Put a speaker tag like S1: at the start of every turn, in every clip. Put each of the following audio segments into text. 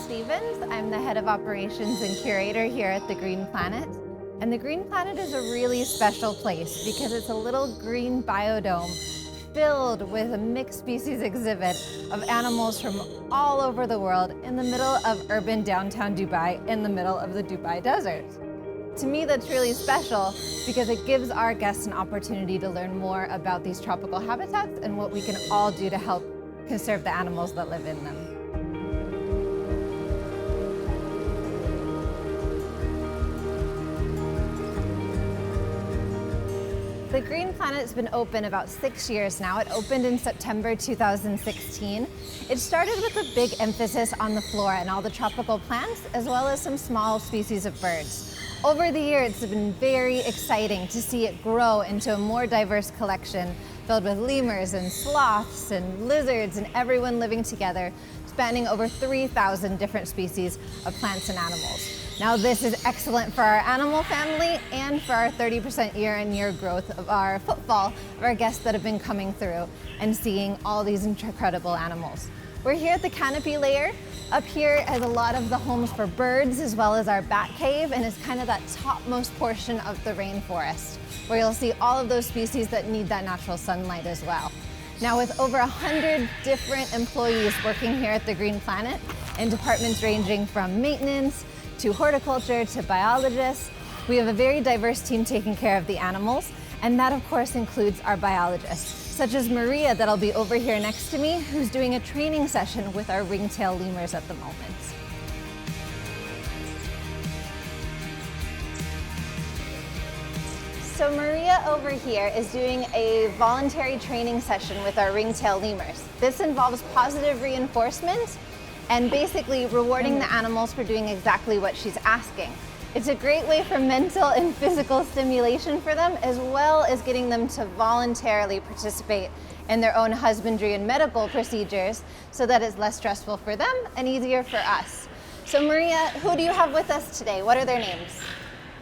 S1: Stevens. I'm the head of operations and curator here at the Green Planet. And the Green Planet is a really special place because it's a little green biodome filled with a mixed species exhibit of animals from all over the world in the middle of urban downtown Dubai, in the middle of the Dubai desert. To me, that's really special because it gives our guests an opportunity to learn more about these tropical habitats and what we can all do to help conserve the animals that live in them. The Green Planet's been open about 6 years now. It opened in September 2016. It started with a big emphasis on the flora and all the tropical plants, as well as some small species of birds. Over the years, it's been very exciting to see it grow into a more diverse collection filled with lemurs and sloths and lizards and everyone living together, spanning over 3,000 different species of plants and animals. Now, this is excellent for our animal family and for our 30% year-on-year growth of our footfall of our guests that have been coming through and seeing all these incredible animals. We're here at the canopy layer. Up here is a lot of the homes for birds as well as our bat cave, and it's kind of that topmost portion of the rainforest where you'll see all of those species that need that natural sunlight as well. Now, with over 100 different employees working here at the Green Planet in departments ranging from maintenance to horticulture to biologists, we have a very diverse team taking care of the animals, and that of course includes our biologists, such as Maria that'll be over here next to me, who's doing a training session with our ringtail lemurs at the moment. So Maria over here is doing a voluntary training session with our ringtail lemurs. This involves positive reinforcement and basically rewarding the animals for doing exactly what she's asking. It's a great way for mental and physical stimulation for them, as well as getting them to voluntarily participate in their own husbandry and medical procedures so that it's less stressful for them and easier for us. So Maria, who do you have with us today? What are their names?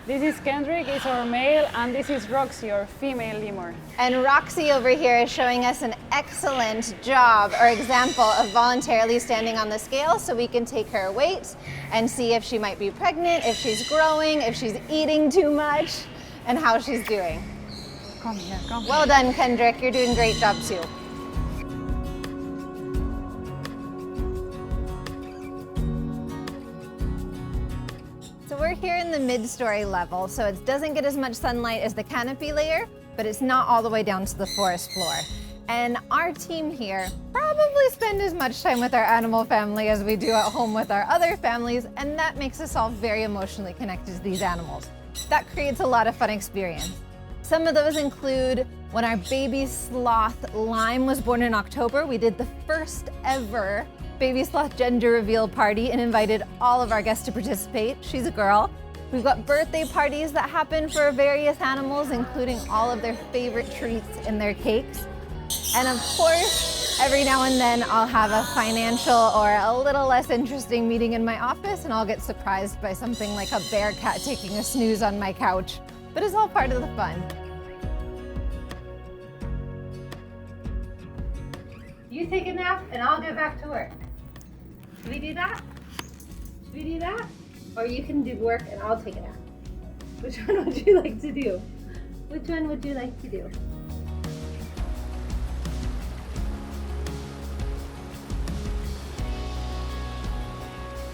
S2: This is Kendrick, is our male, and this is Roxy, our female lemur.
S1: And Roxy over here is showing us an excellent job or example of voluntarily standing on the scale so we can take her weight and see if she might be pregnant, if she's growing, if she's eating too much, and how she's doing.
S2: Come here, come here.
S1: Well done, Kendrick. You're doing a great job too. So we're here in the mid-story level, so it doesn't get as much sunlight as the canopy layer, but it's not all the way down to the forest floor. And our team here probably spend as much time with our animal family as we do at home with our other families, and that makes us all very emotionally connected to these animals. That creates a lot of fun experience. Some of those include when our baby sloth Lime was born in October, we did the first ever baby sloth gender reveal party and invited all of our guests to participate. She's a girl. We've got birthday parties that happen for various animals, including all of their favorite treats in their cakes. And of course, every now and then I'll have a financial or a little less interesting meeting in my office, and I'll get surprised by something like a bear cat taking a snooze on my couch. But it's all part of the fun. You take a nap and I'll get back to work. Should we do that? Should we do that? Or you can do work and I'll take a nap. Which one would you like to do? Which one would you like to do?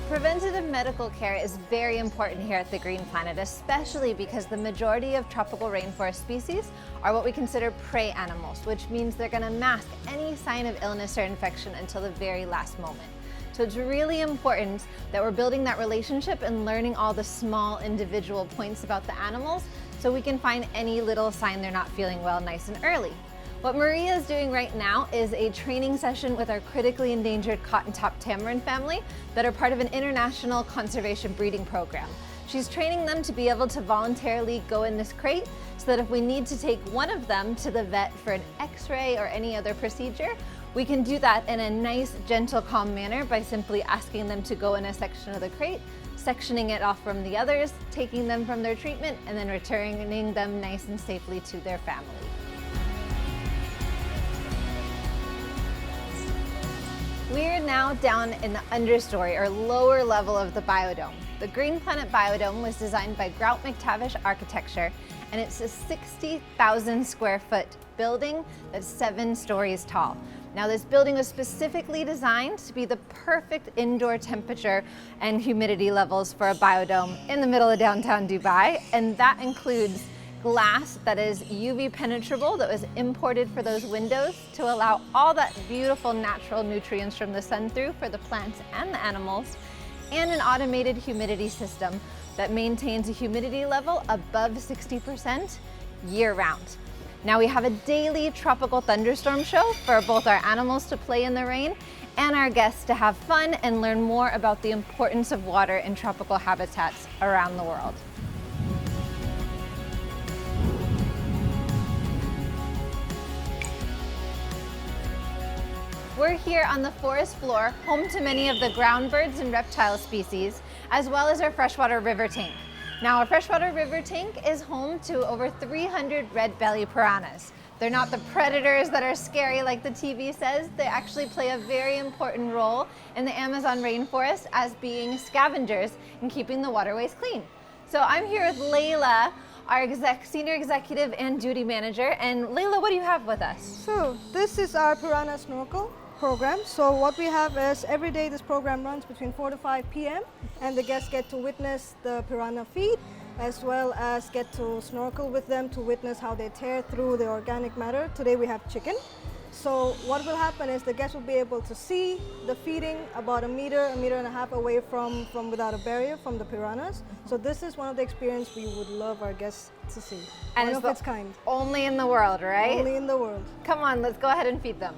S1: Preventative medical care is very important here at the Green Planet, especially because the majority of tropical rainforest species are what we consider prey animals, which means they're going to mask any sign of illness or infection until the very last moment. So it's really important that we're building that relationship and learning all the small individual points about the animals so we can find any little sign they're not feeling well nice and early. What Maria is doing right now is a training session with our critically endangered cotton-top tamarin family that are part of an international conservation breeding program. She's training them to be able to voluntarily go in this crate so that if we need to take one of them to the vet for an x-ray or any other procedure, we can do that in a nice, gentle, calm manner by simply asking them to go in a section of the crate, sectioning it off from the others, taking them from their treatment, and then returning them nice and safely to their family. We're now down in the understory or lower level of the biodome. The Green Planet Biodome was designed by Grout McTavish Architecture, and it's a 60,000 square foot building that's 7 stories tall. Now, this building was specifically designed to be the perfect indoor temperature and humidity levels for a biodome in the middle of downtown Dubai, and that includes glass that is UV penetrable that was imported for those windows to allow all that beautiful natural nutrients from the sun through for the plants and the animals, and an automated humidity system that maintains a humidity level above 60% year-round. Now we have a daily tropical thunderstorm show for both our animals to play in the rain and our guests to have fun and learn more about the importance of water in tropical habitats around the world. We're here on the forest floor, home to many of the ground birds and reptile species, as well as our freshwater river tank. Now, our freshwater river tank is home to over 300 red belly piranhas. They're not the predators that are scary like the TV says. They actually play a very important role in the Amazon rainforest as being scavengers and keeping the waterways clean. So I'm here with Layla, our senior executive and duty manager. And Layla, what do you have with us?
S3: So this is our piranha snorkel program. So what we have is every day this program runs between 4 to 5 p.m. and the guests get to witness the piranha feed, as well as get to snorkel with them to witness how they tear through the organic matter. Today we have chicken. So what will happen is the guests will be able to see the feeding about a meter and a half away from without a barrier from the piranhas. So this is one of the experiences we would love our guests to see.
S1: And
S3: one
S1: it's
S3: of its kind.
S1: Only in the world, right?
S3: Only in the world.
S1: Come on, let's go ahead and feed them.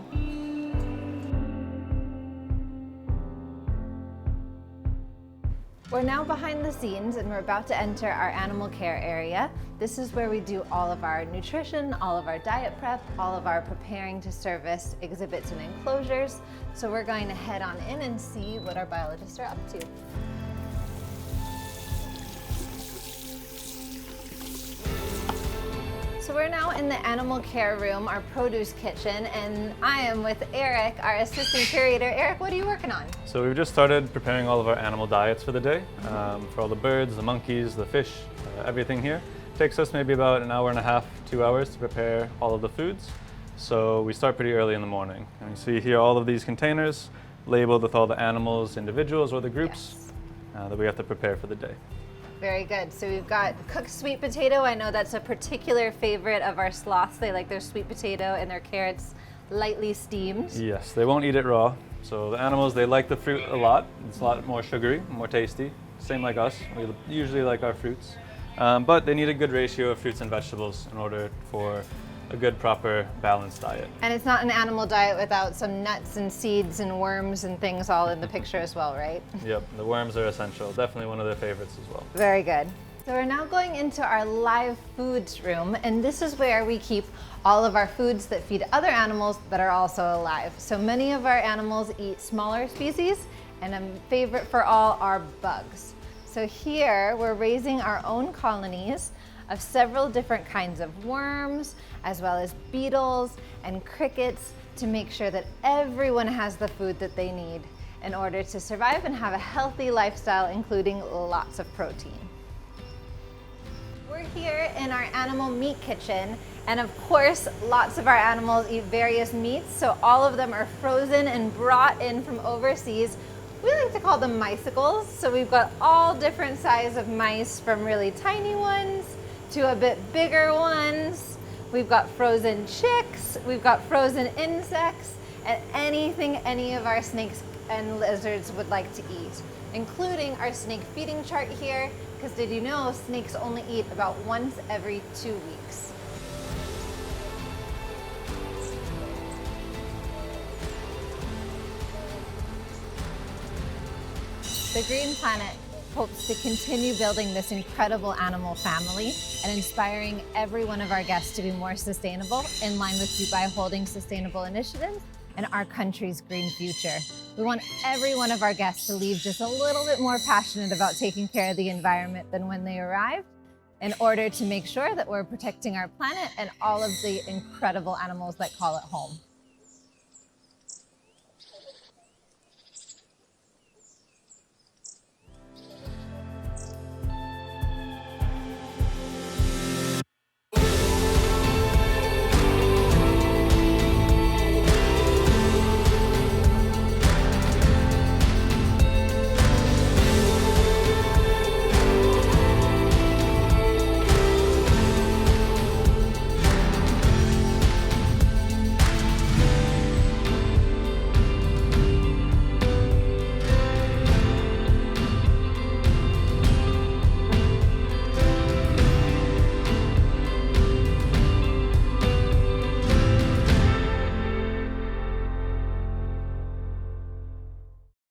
S1: We're now behind the scenes and we're about to enter our animal care area. This is where we do all of our nutrition, all of our diet prep, all of our preparing to service exhibits and enclosures. So we're going to head on in and see what our biologists are up to. So we're now in the animal care room, our produce kitchen, and I am with Eric, our assistant curator. Eric, what are you working on?
S4: So we've just started preparing all of our animal diets for the day, for all the birds, the monkeys, the fish, everything here. It takes us maybe about an hour and a half, 2 hours to prepare all of the foods. So we start pretty early in the morning. And you see here all of these containers labeled with all the animals, individuals, or the groups that we have to prepare for the day.
S1: Very good. So we've got cooked sweet potato. I know that's a particular favorite of our sloths. They like their sweet potato and their carrots lightly steamed.
S4: Yes, they won't eat it raw. So the animals, they like the fruit a lot. It's a lot more sugary, more tasty. Same like us. We usually like our fruits. But they need a good ratio of fruits and vegetables in order for a good, proper, balanced diet.
S1: And it's not an animal diet without some nuts and seeds and worms and things all in the picture as well, right?
S4: Yep, the worms are essential. Definitely one of their favorites as well.
S1: Very good. So we're now going into our live foods room, and this is where we keep all of our foods that feed other animals that are also alive. So many of our animals eat smaller species, and a favorite for all are bugs. So here we're raising our own colonies of several different kinds of worms, as well as beetles and crickets, to make sure that everyone has the food that they need in order to survive and have a healthy lifestyle, including lots of protein. We're here in our animal meat kitchen, and of course, lots of our animals eat various meats, so all of them are frozen and brought in from overseas. We like to call them micicles, so we've got all different sizes of mice, from really tiny ones to a bit bigger ones. We've got frozen chicks, we've got frozen insects, and anything any of our snakes and lizards would like to eat, including our snake feeding chart here, because did you know snakes only eat about once every 2 weeks? The Green Planet hopes to continue building this incredible animal family and inspiring every one of our guests to be more sustainable, in line with Dubai Holdings sustainable initiatives and our country's green future. We want every one of our guests to leave just a little bit more passionate about taking care of the environment than when they arrived, in order to make sure that we're protecting our planet and all of the incredible animals that call it home.